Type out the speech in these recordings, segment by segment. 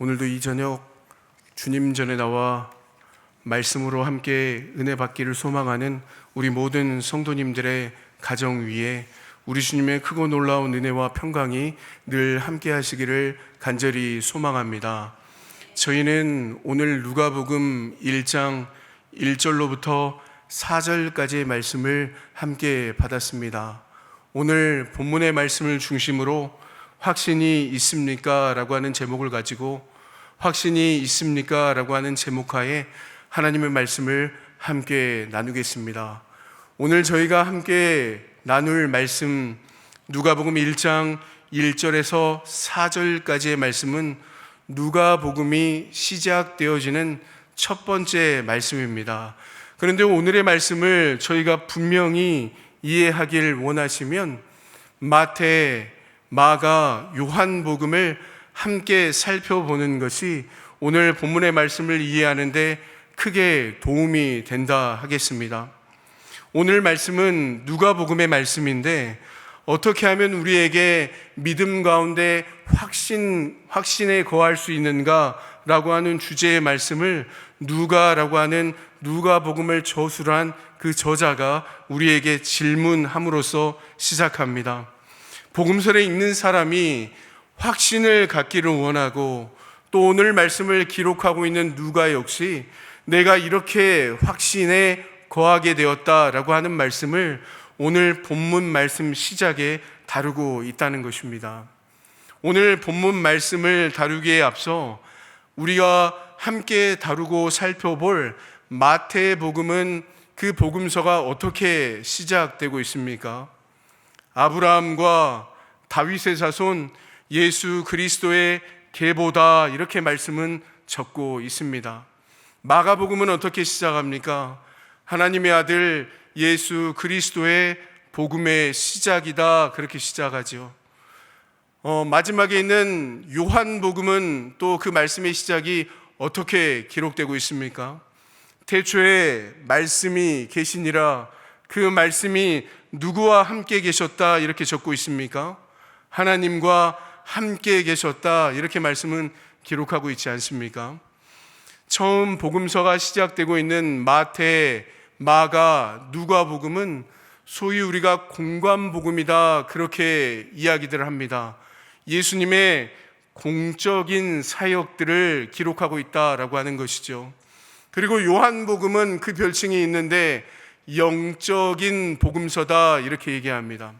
오늘도 이 저녁 주님 전에 나와 말씀으로 함께 은혜 받기를 소망하는 우리 모든 성도님들의 가정 위에 우리 주님의 크고 놀라운 은혜와 평강이 늘 함께 하시기를 간절히 소망합니다. 저희는 오늘 누가복음 1장 1절로부터 4절까지의 말씀을 함께 받았습니다. 오늘 본문의 말씀을 중심으로 확신이 있습니까? 라고 하는 제목을 가지고 확신이 있습니까? 라고 하는 제목하에 하나님의 말씀을 함께 나누겠습니다. 오늘 저희가 함께 나눌 말씀 누가복음 1장 1절에서 4절까지의 말씀은 누가복음이 시작되어지는 첫 번째 말씀입니다. 그런데 오늘의 말씀을 저희가 분명히 이해하길 원하시면 마태, 마가, 요한복음을 함께 살펴보는 것이 오늘 본문의 말씀을 이해하는 데 크게 도움이 된다 하겠습니다. 오늘 말씀은 누가복음의 말씀인데 어떻게 하면 우리에게 믿음 가운데 확신에 거할 수 있는가라고 하는 주제의 말씀을 누가라고 하는 누가복음을 저술한 그 저자가 우리에게 질문함으로써 시작합니다. 복음서를 읽는 사람이 확신을 갖기를 원하고 또 오늘 말씀을 기록하고 있는 누가 역시 내가 이렇게 확신에 거하게 되었다라고 하는 말씀을 오늘 본문 말씀 시작에 다루고 있다는 것입니다. 오늘 본문 말씀을 다루기에 앞서 우리가 함께 다루고 살펴볼 마태복음은 그 복음서가 어떻게 시작되고 있습니까? 아브라함과 다윗의 자손 예수 그리스도의 계보다 이렇게 말씀은 적고 있습니다. 마가복음은 어떻게 시작합니까? 하나님의 아들 예수 그리스도의 복음의 시작이다 그렇게 시작하죠. 마지막에 있는 요한복음은 또 그 말씀의 시작이 어떻게 기록되고 있습니까? 태초에 말씀이 계시니라 그 말씀이 누구와 함께 계셨다 이렇게 적고 있습니까? 하나님과 함께 계셨다 이렇게 말씀은 기록하고 있지 않습니까? 처음 복음서가 시작되고 있는 마태, 마가, 누가복음은 소위 우리가 공관복음이다 그렇게 이야기들을 합니다. 예수님의 공적인 사역들을 기록하고 있다라고 하는 것이죠. 그리고 요한복음은 그 별칭이 있는데 영적인 복음서다 이렇게 얘기합니다.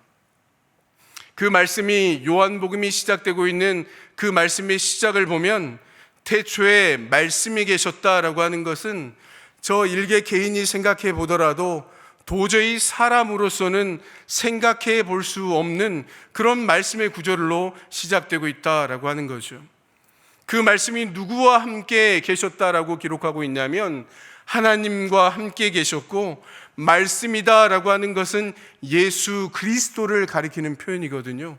그 말씀이 요한복음이 시작되고 있는 그 말씀의 시작을 보면 태초에 말씀이 계셨다라고 하는 것은 저 일개 개인이 생각해 보더라도 도저히 사람으로서는 생각해 볼 수 없는 그런 말씀의 구절로 시작되고 있다라고 하는 거죠. 그 말씀이 누구와 함께 계셨다라고 기록하고 있냐면 하나님과 함께 계셨고 말씀이다라고 하는 것은 예수 그리스도를 가리키는 표현이거든요.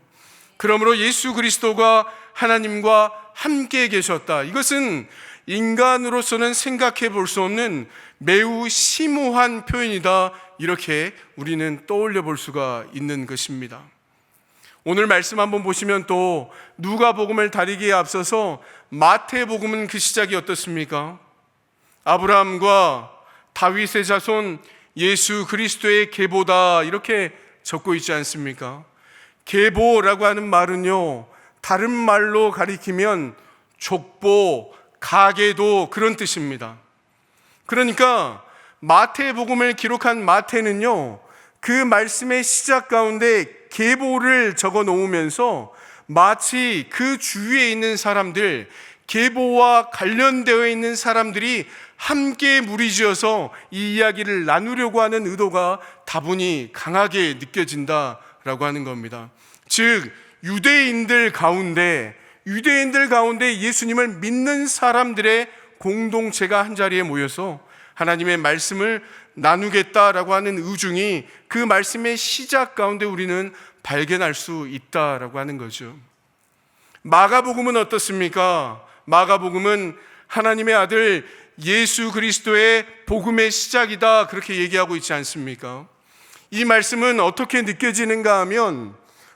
그러므로 예수 그리스도가 하나님과 함께 계셨다. 이것은 인간으로서는 생각해 볼 수 없는 매우 심오한 표현이다. 이렇게 우리는 떠올려 볼 수가 있는 것입니다. 오늘 말씀 한번 보시면 또 누가복음을 다루기에 앞서서 마태복음은 그 시작이 어떻습니까? 아브라함과 다윗의 자손 예수 그리스도의 계보다 이렇게 적고 있지 않습니까? 계보라고 하는 말은요, 다른 말로 가리키면 족보, 가계도 그런 뜻입니다. 그러니까 마태복음을 기록한 마태는요, 그 말씀의 시작 가운데 계보를 적어 놓으면서 마치 그 주위에 있는 사람들, 계보와 관련되어 있는 사람들이 함께 무리지어서 이 이야기를 나누려고 하는 의도가 다분히 강하게 느껴진다라고 하는 겁니다. 즉 유대인들 가운데 예수님을 믿는 사람들의 공동체가 한자리에 모여서 하나님의 말씀을 나누겠다라고 하는 의중이 그 말씀의 시작 가운데 우리는 발견할 수 있다라고 하는 거죠. 마가복음은 어떻습니까? 마가복음은 하나님의 아들 예수 그리스도의 복음의 시작이다 그렇게 얘기하고 있지 않습니까? 이 말씀은 어떻게 느껴지는가 하면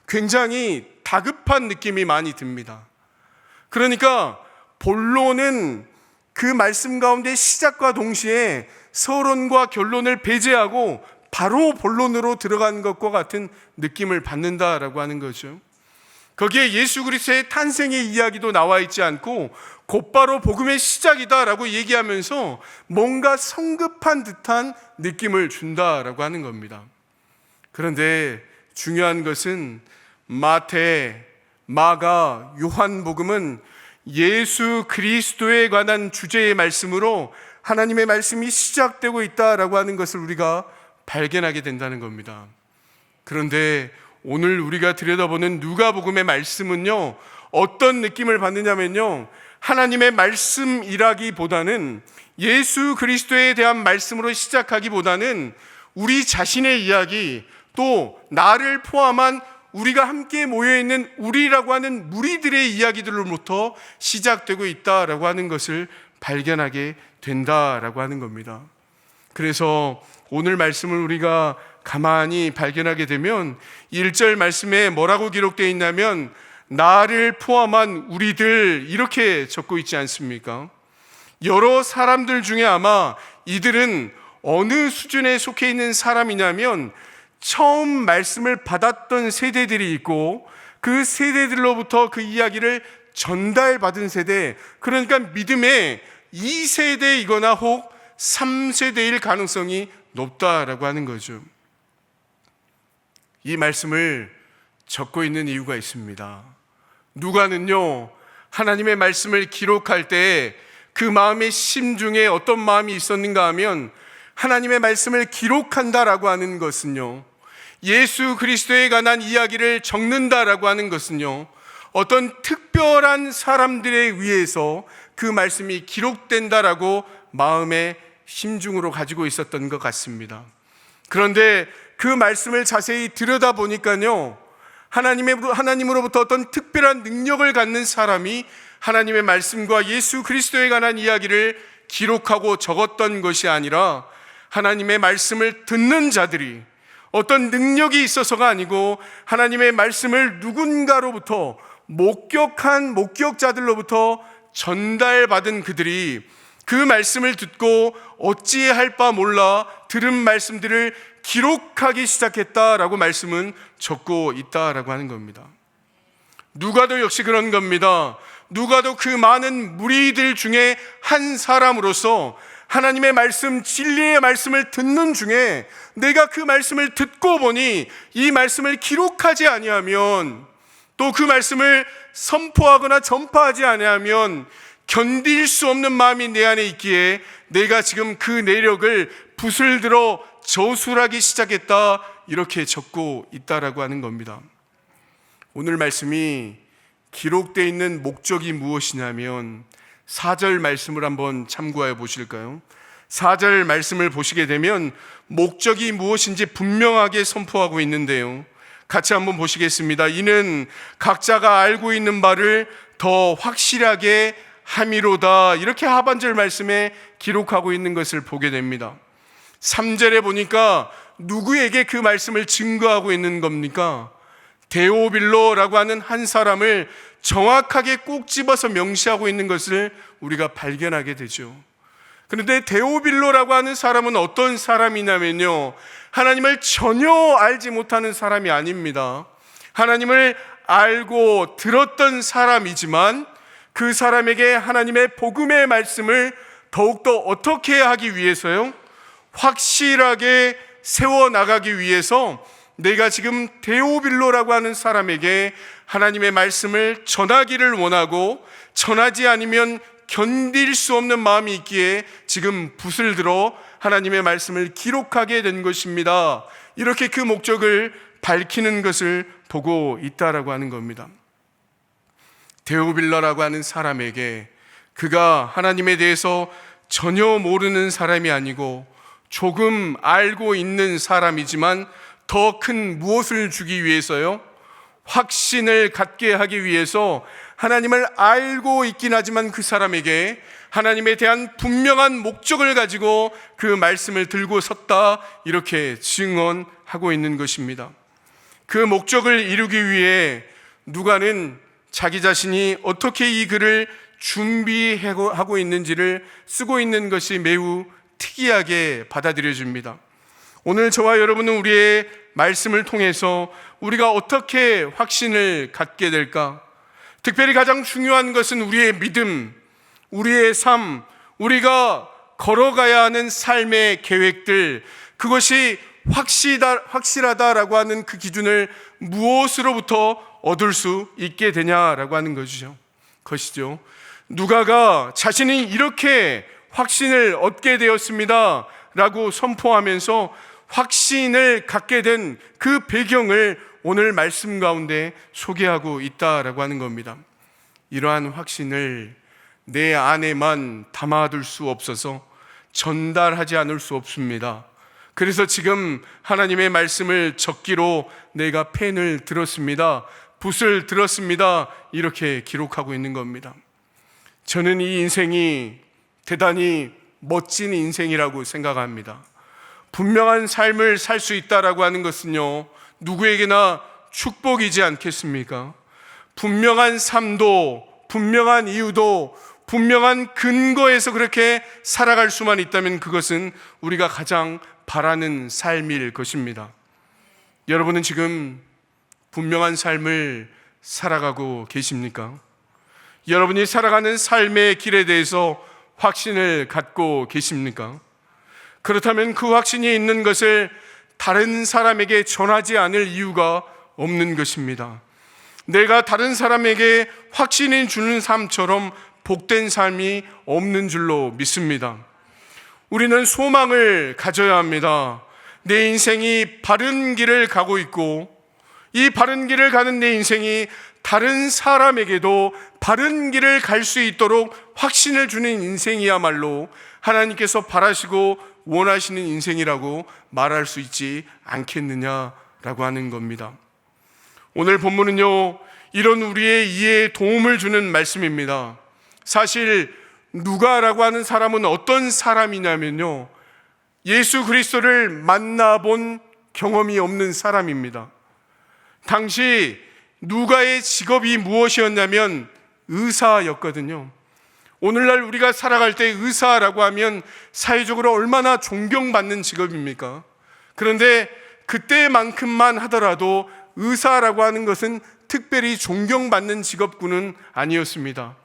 굉장히 다급한 느낌이 많이 듭니다. 그러니까 본론은 그 말씀 가운데 시작과 동시에 서론과 결론을 배제하고 바로 본론으로 들어간 것과 같은 느낌을 받는다라고 하는 거죠. 거기에 예수 그리스도의 탄생의 이야기도 나와 있지 않고 곧바로 복음의 시작이다라고 얘기하면서 뭔가 성급한 듯한 느낌을 준다라고 하는 겁니다. 그런데 중요한 것은 마태, 마가, 요한복음은 예수 그리스도에 관한 주제의 말씀으로 하나님의 말씀이 시작되고 있다라고 하는 것을 우리가 발견하게 된다는 겁니다. 그런데 오늘 우리가 들여다보는 누가복음의 말씀은요, 어떤 느낌을 받느냐면요, 하나님의 말씀이라기보다는 예수 그리스도에 대한 말씀으로 시작하기보다는 우리 자신의 이야기, 또 나를 포함한 우리가 함께 모여있는 우리라고 하는 무리들의 이야기들로부터 시작되고 있다라고 하는 것을 발견하게 된다라고 하는 겁니다. 그래서 오늘 말씀을 우리가 가만히 발견하게 되면 1절 말씀에 뭐라고 기록되어 있냐면 나를 포함한 우리들 이렇게 적고 있지 않습니까? 여러 사람들 중에 아마 이들은 어느 수준에 속해 있는 사람이냐면 처음 말씀을 받았던 세대들이 있고 그 세대들로부터 그 이야기를 전달받은 세대, 그러니까 믿음의 2세대이거나 혹 3세대일 가능성이 높다라고 하는 거죠. 이 말씀을 적고 있는 이유가 있습니다. 누가는요, 하나님의 말씀을 기록할 때 그 마음의 심중에 어떤 마음이 있었는가 하면 하나님의 말씀을 기록한다라고 하는 것은요, 예수 그리스도에 관한 이야기를 적는다라고 하는 것은요, 어떤 특별한 사람들에 의해서 그 말씀이 기록된다라고 마음의 심중으로 가지고 있었던 것 같습니다. 그런데 그 말씀을 자세히 들여다보니까요, 하나님으로부터 어떤 특별한 능력을 갖는 사람이 하나님의 말씀과 예수 그리스도에 관한 이야기를 기록하고 적었던 것이 아니라 하나님의 말씀을 듣는 자들이 어떤 능력이 있어서가 아니고 하나님의 말씀을 누군가로부터 목격한 목격자들로부터 전달받은 그들이 그 말씀을 듣고 어찌할 바 몰라 들은 말씀들을 기록하기 시작했다라고 말씀은 적고 있다라고 하는 겁니다. 누가도 역시 그런 겁니다. 누가도 그 많은 무리들 중에 한 사람으로서 하나님의 말씀, 진리의 말씀을 듣는 중에 내가 그 말씀을 듣고 보니 이 말씀을 기록하지 아니하면, 또 그 말씀을 선포하거나 전파하지 아니하면 견딜 수 없는 마음이 내 안에 있기에 내가 지금 그 내력을 붓을 들어 저술하기 시작했다, 이렇게 적고 있다라고 하는 겁니다. 오늘 말씀이 기록되어 있는 목적이 무엇이냐면 4절 말씀을 한번 참고해 보실까요? 4절 말씀을 보시게 되면 목적이 무엇인지 분명하게 선포하고 있는데요, 같이 한번 보시겠습니다. 이는 각자가 알고 있는 바를 더 확실하게 함이로다, 이렇게 하반절 말씀에 기록하고 있는 것을 보게 됩니다. 3절에 보니까 누구에게 그 말씀을 증거하고 있는 겁니까? 데오빌로라고 하는 한 사람을 정확하게 꼭 집어서 명시하고 있는 것을 우리가 발견하게 되죠. 그런데 데오빌로라고 하는 사람은 어떤 사람이냐면요, 하나님을 전혀 알지 못하는 사람이 아닙니다. 하나님을 알고 들었던 사람이지만 그 사람에게 하나님의 복음의 말씀을 더욱더 어떻게 하기 위해서요? 확실하게 세워나가기 위해서 내가 지금 데오빌로라고 하는 사람에게 하나님의 말씀을 전하기를 원하고, 전하지 않으면 견딜 수 없는 마음이 있기에 지금 붓을 들어 하나님의 말씀을 기록하게 된 것입니다. 이렇게 그 목적을 밝히는 것을 보고 있다라고 하는 겁니다. 데오빌로라고 하는 사람에게 그가 하나님에 대해서 전혀 모르는 사람이 아니고 조금 알고 있는 사람이지만 더 큰 무엇을 주기 위해서요? 확신을 갖게 하기 위해서 하나님을 알고 있긴 하지만 그 사람에게 하나님에 대한 분명한 목적을 가지고 그 말씀을 들고 섰다, 이렇게 증언하고 있는 것입니다. 그 목적을 이루기 위해 누가는 자기 자신이 어떻게 이 글을 준비하고 있는지를 쓰고 있는 것이 매우 특이하게 받아들여집니다. 오늘 저와 여러분은 우리의 말씀을 통해서 우리가 어떻게 확신을 갖게 될까? 특별히 가장 중요한 것은 우리의 믿음, 우리의 삶, 우리가 걸어가야 하는 삶의 계획들, 그것이 확실하다라고 하는 그 기준을 무엇으로부터 얻을 수 있게 되냐라고 하는 것이죠. 누가가 자신이 이렇게 확신을 얻게 되었습니다 라고 선포하면서 확신을 갖게 된 그 배경을 오늘 말씀 가운데 소개하고 있다라고 하는 겁니다. 이러한 확신을 내 안에만 담아둘 수 없어서 전달하지 않을 수 없습니다. 그래서 지금 하나님의 말씀을 적기로 내가 펜을 들었습니다, 붓을 들었습니다, 이렇게 기록하고 있는 겁니다. 저는 이 인생이 대단히 멋진 인생이라고 생각합니다. 분명한 삶을 살 수 있다라고 하는 것은요, 누구에게나 축복이지 않겠습니까? 분명한 삶도, 분명한 이유도, 분명한 근거에서 그렇게 살아갈 수만 있다면 그것은 우리가 가장 바라는 삶일 것입니다. 여러분은 지금 분명한 삶을 살아가고 계십니까? 여러분이 살아가는 삶의 길에 대해서 확신을 갖고 계십니까? 그렇다면 그 확신이 있는 것을 다른 사람에게 전하지 않을 이유가 없는 것입니다. 내가 다른 사람에게 확신을 주는 삶처럼 복된 삶이 없는 줄로 믿습니다. 우리는 소망을 가져야 합니다. 내 인생이 바른 길을 가고 있고, 이 바른 길을 가는 내 인생이 다른 사람에게도 바른 길을 갈 수 있도록 확신을 주는 인생이야말로 하나님께서 바라시고 원하시는 인생이라고 말할 수 있지 않겠느냐라고 하는 겁니다. 오늘 본문은요, 이런 우리의 이해에 도움을 주는 말씀입니다. 사실 누가라고 하는 사람은 어떤 사람이냐면요, 예수 그리스도를 만나본 경험이 없는 사람입니다. 당시 누가의 직업이 무엇이었냐면 의사였거든요. 오늘날 우리가 살아갈 때 의사라고 하면 사회적으로 얼마나 존경받는 직업입니까? 그런데 그때만큼만 하더라도 의사라고 하는 것은 특별히 존경받는 직업군은 아니었습니다.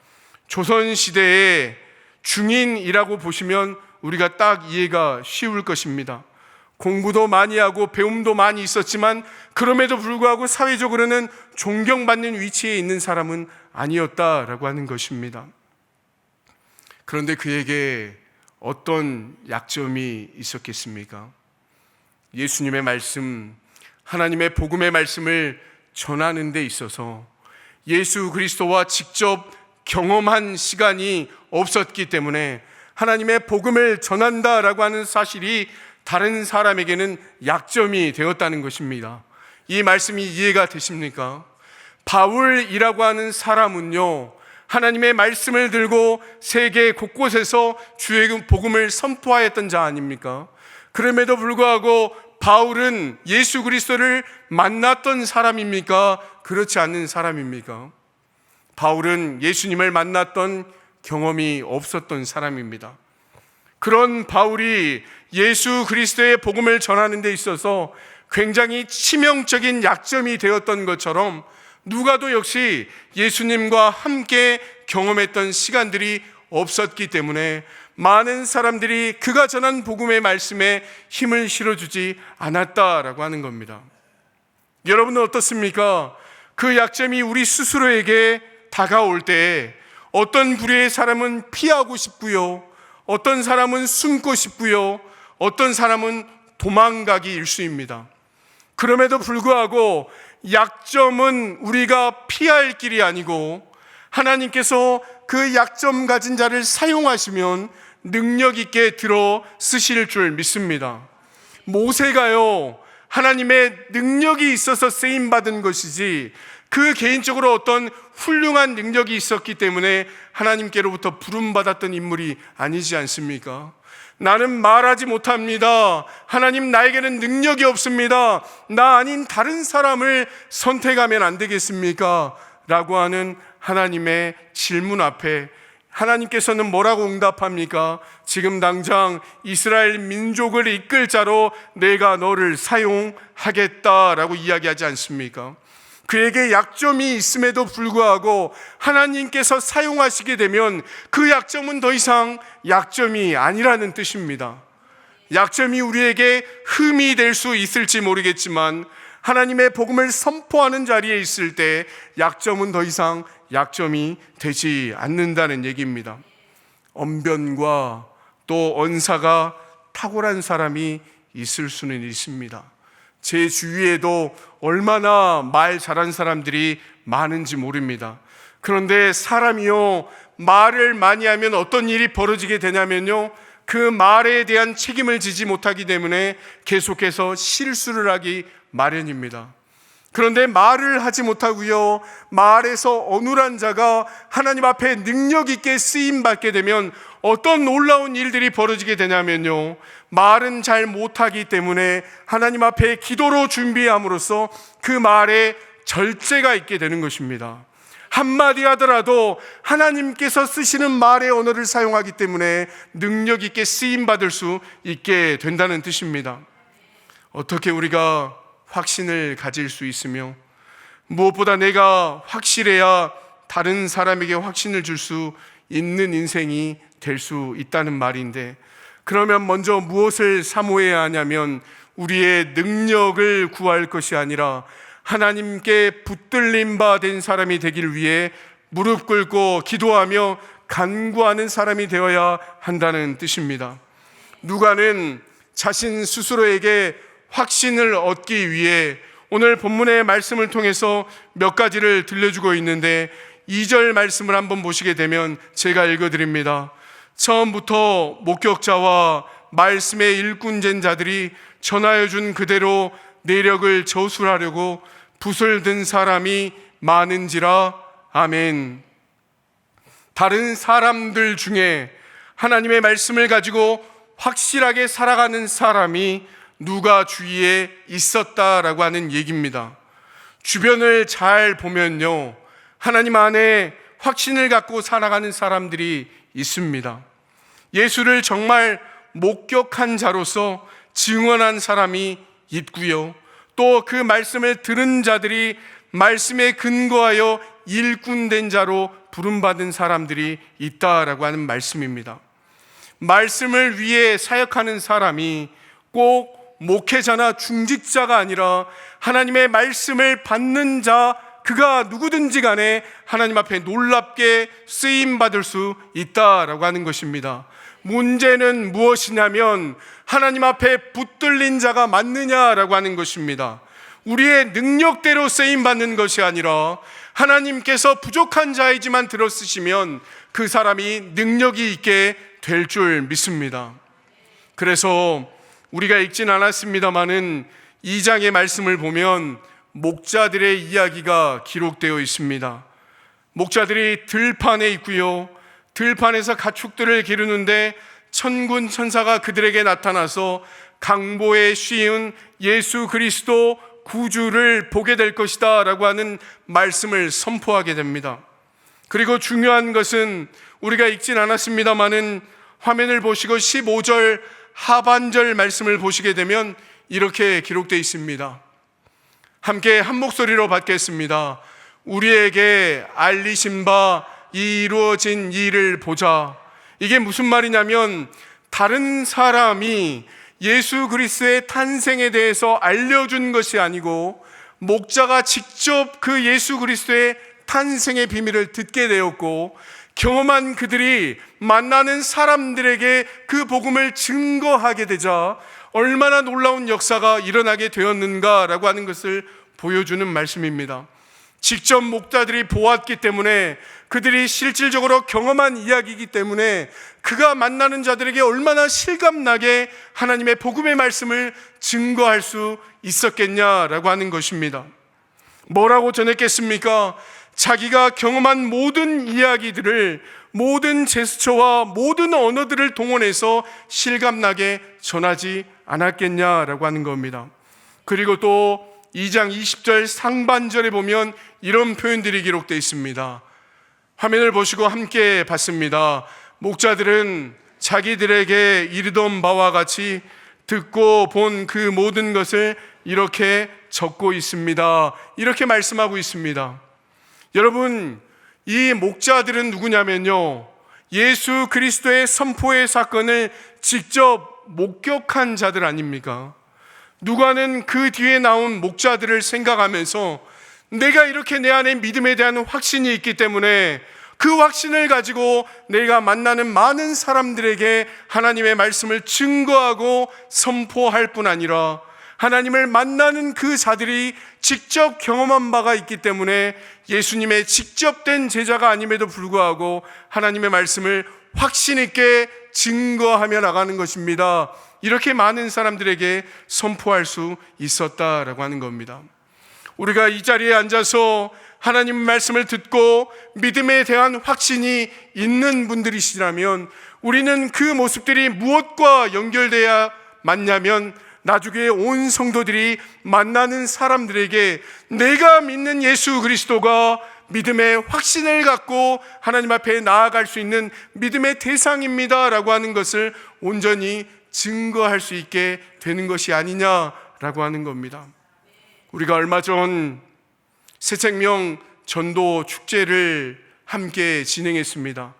조선시대의 중인이라고 보시면 우리가 딱 이해가 쉬울 것입니다. 공부도 많이 하고 배움도 많이 있었지만 그럼에도 불구하고 사회적으로는 존경받는 위치에 있는 사람은 아니었다라고 하는 것입니다. 그런데 그에게 어떤 약점이 있었겠습니까? 예수님의 말씀, 하나님의 복음의 말씀을 전하는 데 있어서 예수 그리스도와 직접 경험한 시간이 없었기 때문에 하나님의 복음을 전한다라고 하는 사실이 다른 사람에게는 약점이 되었다는 것입니다. 이 말씀이 이해가 되십니까? 바울이라고 하는 사람은요, 하나님의 말씀을 들고 세계 곳곳에서 주의 복음을 선포하였던 자 아닙니까? 그럼에도 불구하고 바울은 예수 그리스도를 만났던 사람입니까? 그렇지 않는 사람입니까? 바울은 예수님을 만났던 경험이 없었던 사람입니다. 그런 바울이 예수 그리스도의 복음을 전하는 데 있어서 굉장히 치명적인 약점이 되었던 것처럼 누가도 역시 예수님과 함께 경험했던 시간들이 없었기 때문에 많은 사람들이 그가 전한 복음의 말씀에 힘을 실어주지 않았다라고 하는 겁니다. 여러분은 어떻습니까? 그 약점이 우리 스스로에게 다가올 때 어떤 부류의 사람은 피하고 싶고요, 어떤 사람은 숨고 싶고요, 어떤 사람은 도망가기 일쑤입니다. 그럼에도 불구하고 약점은 우리가 피할 길이 아니고 하나님께서 그 약점 가진 자를 사용하시면 능력 있게 들어 쓰실 줄 믿습니다. 모세가요, 하나님의 능력이 있어서 쓰임받은 것이지 그 개인적으로 어떤 훌륭한 능력이 있었기 때문에 하나님께로부터 부름받았던 인물이 아니지 않습니까? 나는 말하지 못합니다. 하나님, 나에게는 능력이 없습니다. 나 아닌 다른 사람을 선택하면 안 되겠습니까? 라고 하는 하나님의 질문 앞에 하나님께서는 뭐라고 응답합니까? 지금 당장 이스라엘 민족을 이끌 자로 내가 너를 사용하겠다라고 이야기하지 않습니까? 그에게 약점이 있음에도 불구하고 하나님께서 사용하시게 되면 그 약점은 더 이상 약점이 아니라는 뜻입니다. 약점이 우리에게 흠이 될 수 있을지 모르겠지만 하나님의 복음을 선포하는 자리에 있을 때 약점은 더 이상 약점이 되지 않는다는 얘기입니다. 언변과 또 언사가 탁월한 사람이 있을 수는 있습니다. 제 주위에도 얼마나 말 잘하는 사람들이 많은지 모릅니다. 그런데 사람이요, 말을 많이 하면 어떤 일이 벌어지게 되냐면요, 그 말에 대한 책임을 지지 못하기 때문에 계속해서 실수를 하기 마련입니다. 그런데 말을 하지 못하고요, 말에서 어눌한 자가 하나님 앞에 능력 있게 쓰임 받게 되면 어떤 놀라운 일들이 벌어지게 되냐면요, 말은 잘 못하기 때문에 하나님 앞에 기도로 준비함으로써 그 말에 절제가 있게 되는 것입니다. 한마디 하더라도 하나님께서 쓰시는 말의 언어를 사용하기 때문에 능력 있게 쓰임 받을 수 있게 된다는 뜻입니다. 어떻게 우리가 확신을 가질 수 있으며 무엇보다 내가 확실해야 다른 사람에게 확신을 줄 수 있는 인생이 될 수 있다는 말인데, 그러면 먼저 무엇을 사모해야 하냐면 우리의 능력을 구할 것이 아니라 하나님께 붙들림 바 된 사람이 되길 위해 무릎 꿇고 기도하며 간구하는 사람이 되어야 한다는 뜻입니다. 누가는 자신 스스로에게 확신을 얻기 위해 오늘 본문의 말씀을 통해서 몇 가지를 들려주고 있는데, 2절 말씀을 한번 보시게 되면 제가 읽어드립니다. 처음부터 목격자와 말씀의 일꾼된 자들이 전하여 준 그대로 내력을 저술하려고 붓을 든 사람이 많은지라. 아멘. 다른 사람들 중에 하나님의 말씀을 가지고 확실하게 살아가는 사람이 누가 주위에 있었다라고 하는 얘기입니다. 주변을 잘 보면요, 하나님 안에 확신을 갖고 살아가는 사람들이 있습니다. 예수를 정말 목격한 자로서 증언한 사람이 있고요, 또 그 말씀을 들은 자들이 말씀에 근거하여 일꾼된 자로 부름받은 사람들이 있다라고 하는 말씀입니다. 말씀을 위해 사역하는 사람이 꼭 목회자나 중직자가 아니라 하나님의 말씀을 받는 자, 그가 누구든지 간에 하나님 앞에 놀랍게 쓰임받을 수 있다라고 하는 것입니다. 문제는 무엇이냐면 하나님 앞에 붙들린 자가 맞느냐라고 하는 것입니다. 우리의 능력대로 쓰임받는 것이 아니라 하나님께서 부족한 자이지만 들어쓰시면 그 사람이 능력이 있게 될 줄 믿습니다. 그래서 우리가 읽진 않았습니다마는 2장의 말씀을 보면 목자들의 이야기가 기록되어 있습니다. 목자들이 들판에 있고요, 들판에서 가축들을 기르는데 천군 천사가 그들에게 나타나서 강보에 씌운 예수 그리스도 구주를 보게 될 것이다 라고 하는 말씀을 선포하게 됩니다. 그리고 중요한 것은 우리가 읽진 않았습니다마는 화면을 보시고 15절 하반절 말씀을 보시게 되면 이렇게 기록되어 있습니다. 함께 한 목소리로 받겠습니다. 우리에게 알리신 바 이루어진 일을 보자. 이게 무슨 말이냐면 다른 사람이 예수 그리스도의 탄생에 대해서 알려준 것이 아니고 목자가 직접 그 예수 그리스도의 탄생의 비밀을 듣게 되었고 경험한 그들이 만나는 사람들에게 그 복음을 증거하게 되자 얼마나 놀라운 역사가 일어나게 되었는가라고 하는 것을 보여주는 말씀입니다. 직접 목자들이 보았기 때문에, 그들이 실질적으로 경험한 이야기이기 때문에 그가 만나는 자들에게 얼마나 실감나게 하나님의 복음의 말씀을 증거할 수 있었겠냐라고 하는 것입니다. 뭐라고 전했겠습니까? 자기가 경험한 모든 이야기들을, 모든 제스처와 모든 언어들을 동원해서 실감나게 전하지 않았겠냐라고 하는 겁니다. 그리고 또 2장 20절 상반절에 보면 이런 표현들이 기록되어 있습니다. 화면을 보시고 함께 봤습니다. 목자들은 자기들에게 이르던 바와 같이 듣고 본 그 모든 것을 이렇게 적고 있습니다. 이렇게 말씀하고 있습니다. 여러분, 이 목자들은 누구냐면요, 예수 그리스도의 선포의 사건을 직접 목격한 자들 아닙니까? 누가는 그 뒤에 나온 목자들을 생각하면서 내가 이렇게 내 안에 믿음에 대한 확신이 있기 때문에 그 확신을 가지고 내가 만나는 많은 사람들에게 하나님의 말씀을 증거하고 선포할 뿐 아니라 하나님을 만나는 그 자들이 직접 경험한 바가 있기 때문에 예수님의 직접된 제자가 아님에도 불구하고 하나님의 말씀을 확신 있게 증거하며 나가는 것입니다. 이렇게 많은 사람들에게 선포할 수 있었다라고 하는 겁니다. 우리가 이 자리에 앉아서 하나님 말씀을 듣고 믿음에 대한 확신이 있는 분들이시라면 우리는 그 모습들이 무엇과 연결돼야 맞냐면 나중에 온 성도들이 만나는 사람들에게 내가 믿는 예수 그리스도가 믿음의 확신을 갖고 하나님 앞에 나아갈 수 있는 믿음의 대상입니다 라고 하는 것을 온전히 증거할 수 있게 되는 것이 아니냐라고 하는 겁니다. 우리가 얼마 전 새생명 전도 축제를 함께 진행했습니다.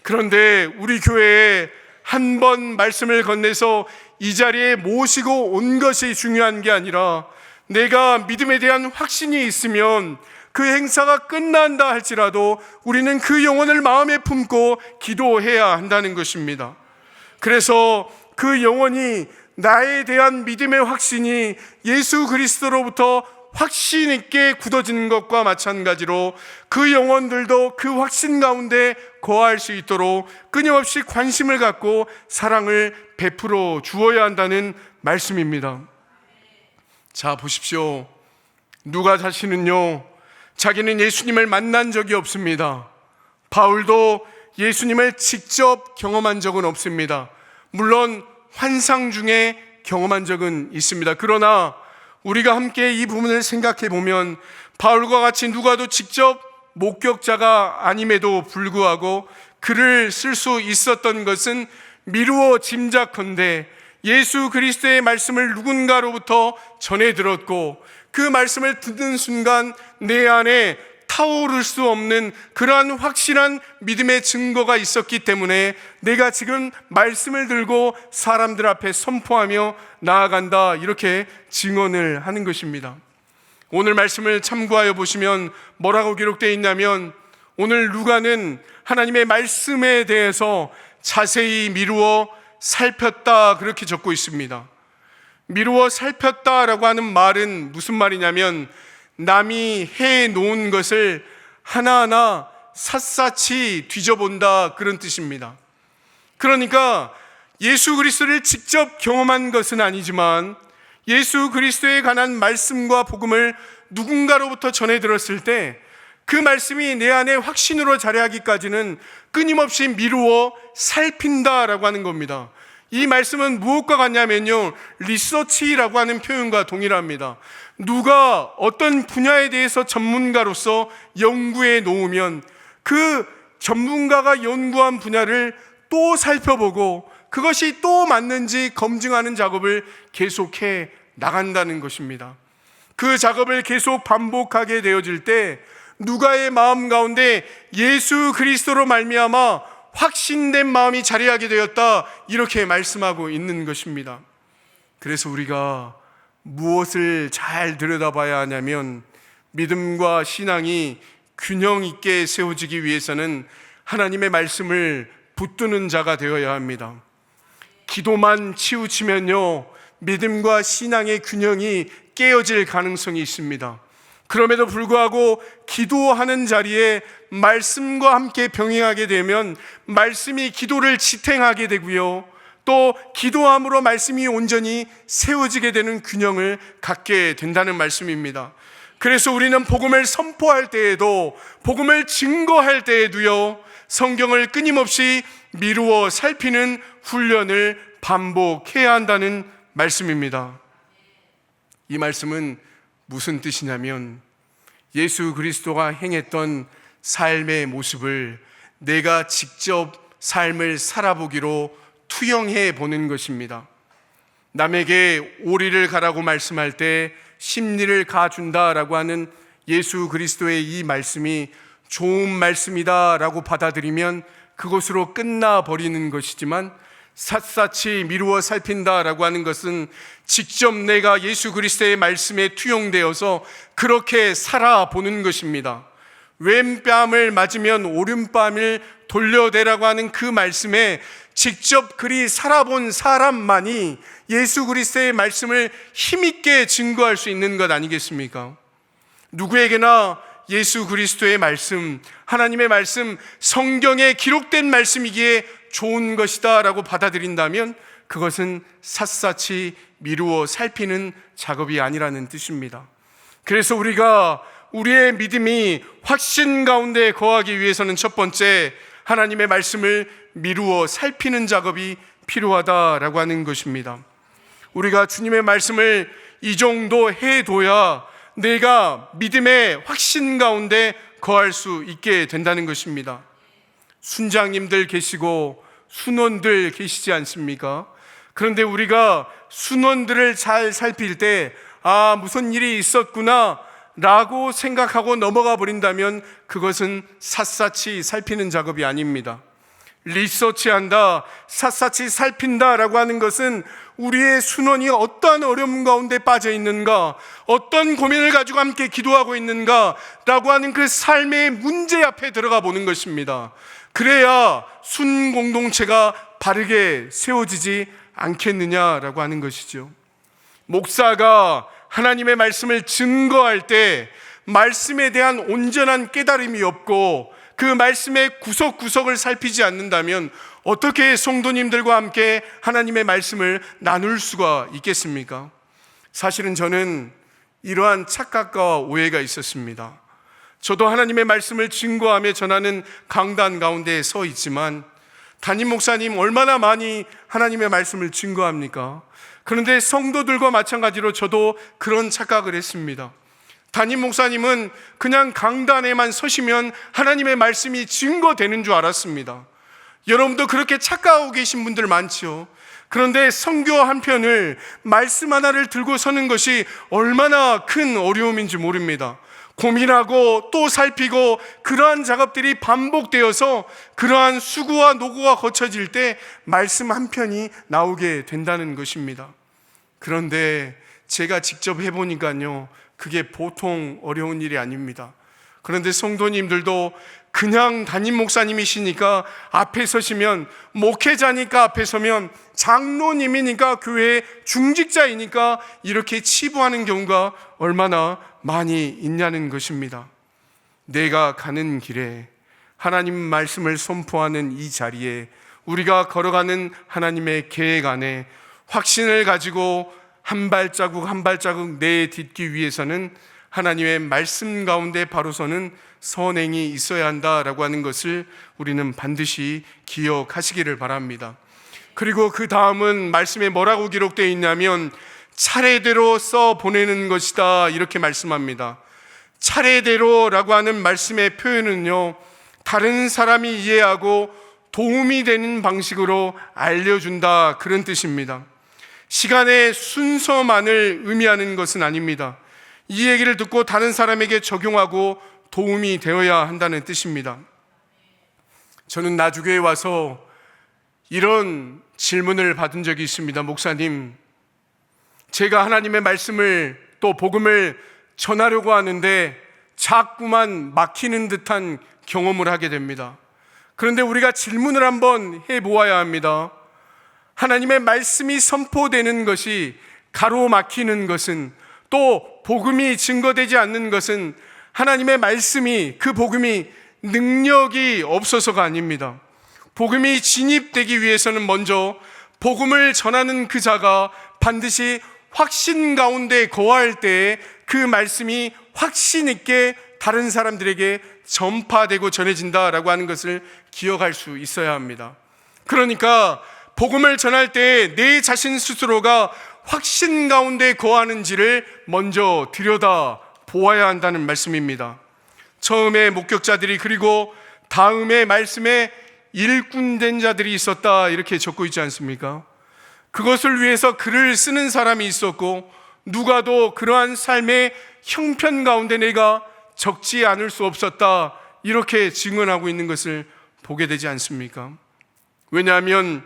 그런데 우리 교회에 한 번 말씀을 건네서 이 자리에 모시고 온 것이 중요한 게 아니라 내가 믿음에 대한 확신이 있으면 그 행사가 끝난다 할지라도 우리는 그 영혼을 마음에 품고 기도해야 한다는 것입니다. 그래서 그 영혼이 나에 대한 믿음의 확신이 예수 그리스도로부터 확신 있게 굳어지는 것과 마찬가지로 그 영혼들도 그 확신 가운데 거할 수 있도록 끊임없이 관심을 갖고 사랑을 베풀어 주어야 한다는 말씀입니다. 자, 보십시오. 누가 자신은요, 자기는 예수님을 만난 적이 없습니다. 바울도 예수님을 직접 경험한 적은 없습니다. 물론 환상 중에 경험한 적은 있습니다. 그러나 우리가 함께 이 부분을 생각해 보면 바울과 같이 누가도 직접 목격자가 아님에도 불구하고 글을 쓸 수 있었던 것은 미루어 짐작컨대 예수 그리스도의 말씀을 누군가로부터 전해 들었고 그 말씀을 듣는 순간 내 안에 타오를 수 없는 그러한 확실한 믿음의 증거가 있었기 때문에 내가 지금 말씀을 들고 사람들 앞에 선포하며 나아간다, 이렇게 증언을 하는 것입니다. 오늘 말씀을 참고하여 보시면 뭐라고 기록되어 있냐면 오늘 누가는 하나님의 말씀에 대해서 자세히 미루어 살폈다, 그렇게 적고 있습니다. 미루어 살폈다라고 하는 말은 무슨 말이냐면 남이 해놓은 것을 하나하나 샅샅이 뒤져본다, 그런 뜻입니다. 그러니까 예수 그리스도를 직접 경험한 것은 아니지만 예수 그리스도에 관한 말씀과 복음을 누군가로부터 전해 들었을 때 그 말씀이 내 안에 확신으로 자리하기까지는 끊임없이 미루어 살핀다라고 하는 겁니다. 이 말씀은 무엇과 같냐면요, 리서치라고 하는 표현과 동일합니다. 누가 어떤 분야에 대해서 전문가로서 연구해 놓으면 그 전문가가 연구한 분야를 또 살펴보고 그것이 또 맞는지 검증하는 작업을 계속해 나간다는 것입니다. 그 작업을 계속 반복하게 되어질 때 누가의 마음 가운데 예수 그리스도로 말미암아 확신된 마음이 자리하게 되었다, 이렇게 말씀하고 있는 것입니다. 그래서 우리가 무엇을 잘 들여다봐야 하냐면 믿음과 신앙이 균형 있게 세워지기 위해서는 하나님의 말씀을 붙드는 자가 되어야 합니다. 기도만 치우치면요, 믿음과 신앙의 균형이 깨어질 가능성이 있습니다. 그럼에도 불구하고 기도하는 자리에 말씀과 함께 병행하게 되면 말씀이 기도를 지탱하게 되고요, 또 기도함으로 말씀이 온전히 세워지게 되는 균형을 갖게 된다는 말씀입니다. 그래서 우리는 복음을 선포할 때에도, 복음을 증거할 때에도요, 성경을 끊임없이 미루어 살피는 훈련을 반복해야 한다는 말씀입니다. 이 말씀은 무슨 뜻이냐면 예수 그리스도가 행했던 삶의 모습을 내가 직접 삶을 살아보기로 투영해 보는 것입니다. 남에게 오리를 가라고 말씀할 때 십리를 가준다라고 하는 예수 그리스도의 이 말씀이 좋은 말씀이다라고 받아들이면 그것으로 끝나버리는 것이지만, 샅샅이 미루어 살핀다라고 하는 것은 직접 내가 예수 그리스도의 말씀에 투영되어서 그렇게 살아보는 것입니다. 왼뺨을 맞으면 오른뺨을 돌려대라고 하는 그 말씀에 직접 그리 살아본 사람만이 예수 그리스도의 말씀을 힘있게 증거할 수 있는 것 아니겠습니까? 누구에게나 예수 그리스도의 말씀, 하나님의 말씀, 성경에 기록된 말씀이기에 좋은 것이다 라고 받아들인다면 그것은 샅샅이 미루어 살피는 작업이 아니라는 뜻입니다. 그래서 우리가 우리의 믿음이 확신 가운데 거하기 위해서는 첫 번째, 하나님의 말씀을 미루어 살피는 작업이 필요하다라고 하는 것입니다. 우리가 주님의 말씀을 이 정도 해둬야 내가 믿음의 확신 가운데 거할 수 있게 된다는 것입니다. 순장님들 계시고 순원들 계시지 않습니까? 그런데 우리가 순원들을 잘 살필 때 무슨 일이 있었구나 라고 생각하고 넘어가 버린다면 그것은 샅샅이 살피는 작업이 아닙니다. 리서치한다, 샅샅이 살핀다라고 하는 것은 우리의 순원이 어떠한 어려움 가운데 빠져 있는가, 어떤 고민을 가지고 함께 기도하고 있는가 라고 하는 그 삶의 문제 앞에 들어가 보는 것입니다. 그래야 순 공동체가 바르게 세워지지 않겠느냐라고 하는 것이죠. 목사가 하나님의 말씀을 증거할 때 말씀에 대한 온전한 깨달음이 없고 그 말씀의 구석구석을 살피지 않는다면 어떻게 성도님들과 함께 하나님의 말씀을 나눌 수가 있겠습니까? 사실은 저는 이러한 착각과 오해가 있었습니다. 저도 하나님의 말씀을 증거하며 전하는 강단 가운데 서 있지만 담임 목사님 얼마나 많이 하나님의 말씀을 증거합니까? 그런데 성도들과 마찬가지로 저도 그런 착각을 했습니다. 담임 목사님은 그냥 강단에만 서시면 하나님의 말씀이 증거되는 줄 알았습니다. 여러분도 그렇게 착각하고 계신 분들 많죠. 그런데 선교 한 편을, 말씀 하나를 들고 서는 것이 얼마나 큰 어려움인지 모릅니다. 고민하고 또 살피고 그러한 작업들이 반복되어서 그러한 수고와 노고가 거쳐질 때 말씀 한 편이 나오게 된다는 것입니다. 그런데 제가 직접 해보니까요, 그게 보통 어려운 일이 아닙니다. 그런데 성도님들도 그냥 담임 목사님이시니까 앞에 서시면, 목회자니까 앞에 서면, 장로님이니까 교회 중직자이니까 이렇게 치부하는 경우가 얼마나 많이 있냐는 것입니다. 내가 가는 길에 하나님 말씀을 선포하는 이 자리에 우리가 걸어가는 하나님의 계획 안에 확신을 가지고 한 발자국 한 발자국 내딛기 위해서는 하나님의 말씀 가운데 바로 서는 선행이 있어야 한다라고 하는 것을 우리는 반드시 기억하시기를 바랍니다. 그리고 그 다음은 말씀에 뭐라고 기록되어 있냐면 차례대로 써 보내는 것이다, 이렇게 말씀합니다. 차례대로라고 하는 말씀의 표현은요, 다른 사람이 이해하고 도움이 되는 방식으로 알려준다, 그런 뜻입니다. 시간의 순서만을 의미하는 것은 아닙니다. 이 얘기를 듣고 다른 사람에게 적용하고 도움이 되어야 한다는 뜻입니다. 저는 나주교에 와서 이런 질문을 받은 적이 있습니다. 목사님, 제가 하나님의 말씀을 또 복음을 전하려고 하는데 자꾸만 막히는 듯한 경험을 하게 됩니다. 그런데 우리가 질문을 한번 해보아야 합니다. 하나님의 말씀이 선포되는 것이 가로막히는 것은, 또 복음이 증거되지 않는 것은 하나님의 말씀이, 그 복음이 능력이 없어서가 아닙니다. 복음이 진입되기 위해서는 먼저 복음을 전하는 그 자가 반드시 확신 가운데 거할 때에 그 말씀이 확신 있게 다른 사람들에게 전파되고 전해진다라고 하는 것을 기억할 수 있어야 합니다. 그러니까 복음을 전할 때 내 자신 스스로가 확신 가운데 거하는지를 먼저 들여다 보아야 한다는 말씀입니다. 처음에 목격자들이 그리고 다음에 말씀에 일꾼된 자들이 있었다, 이렇게 적고 있지 않습니까? 그것을 위해서 글을 쓰는 사람이 있었고 누가도 그러한 삶의 형편 가운데 내가 적지 않을 수 없었다, 이렇게 증언하고 있는 것을 보게 되지 않습니까? 왜냐하면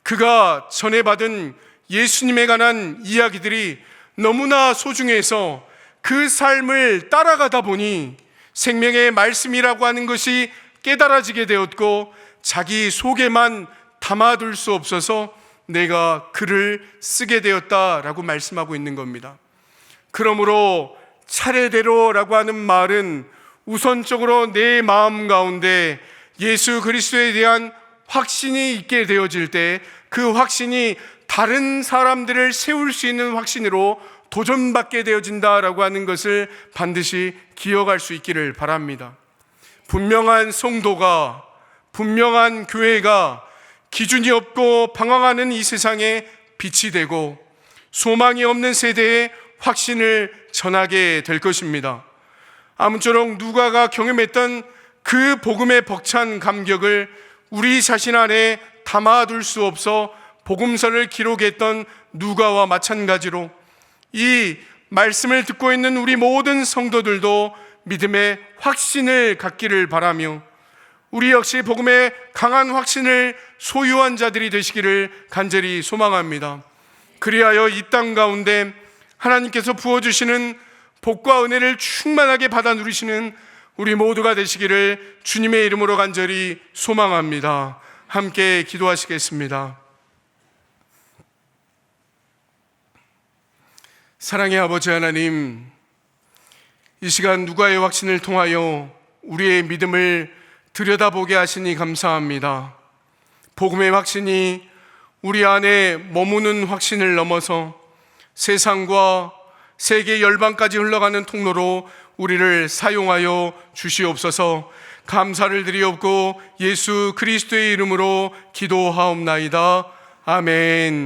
그가 전해받은 예수님에 관한 이야기들이 너무나 소중해서 그 삶을 따라가다 보니 생명의 말씀이라고 하는 것이 깨달아지게 되었고 자기 속에만 담아둘 수 없어서 내가 글을 쓰게 되었다라고 말씀하고 있는 겁니다. 그러므로 차례대로라고 하는 말은 우선적으로 내 마음 가운데 예수 그리스도에 대한 확신이 있게 되어질 때 그 확신이 다른 사람들을 세울 수 있는 확신으로 도전받게 되어진다라고 하는 것을 반드시 기억할 수 있기를 바랍니다. 분명한 성도가, 분명한 교회가 기준이 없고 방황하는 이 세상에 빛이 되고 소망이 없는 세대에 확신을 전하게 될 것입니다. 아무쪼록 누가가 경험했던 그 복음의 벅찬 감격을 우리 자신 안에 담아둘 수 없어 복음서를 기록했던 누가와 마찬가지로 이 말씀을 듣고 있는 우리 모든 성도들도 믿음의 확신을 갖기를 바라며 우리 역시 복음의 강한 확신을 소유한 자들이 되시기를 간절히 소망합니다. 그리하여 이 땅 가운데 하나님께서 부어주시는 복과 은혜를 충만하게 받아 누리시는 우리 모두가 되시기를 주님의 이름으로 간절히 소망합니다. 함께 기도하시겠습니다. 사랑의 아버지 하나님, 이 시간 누가의 확신을 통하여 우리의 믿음을 들여다보게 하시니 감사합니다. 복음의 확신이 우리 안에 머무는 확신을 넘어서 세상과 세계 열방까지 흘러가는 통로로 우리를 사용하여 주시옵소서. 감사를 드리옵고 예수 그리스도의 이름으로 기도하옵나이다. 아멘.